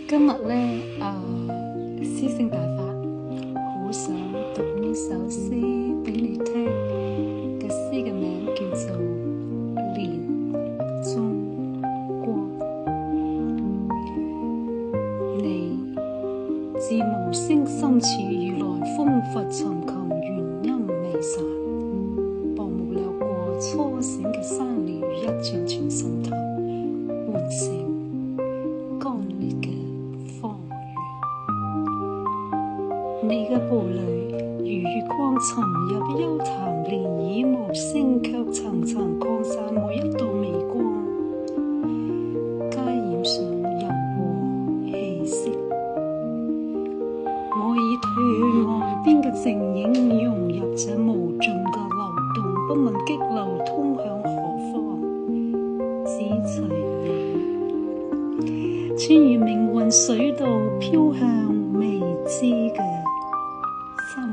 今日咧，詩性大發，好想讀呢首詩俾你聽。嘅詩嘅名叫做《年中光》。你自無聲深處如來風拂尋求原因未散，薄霧掠過初醒嘅山巒，一串串心頭喚醒乾裂嘅荒原。你嘅步履如月光沉入幽潭，漣漪無聲卻層層擴散每一道微光，皆染上柔和氣息。我以退岸邊嘅靜影融入這無盡嘅流動，不問激流通向何方，只隨你穿越命運水道，飄向未知嘅深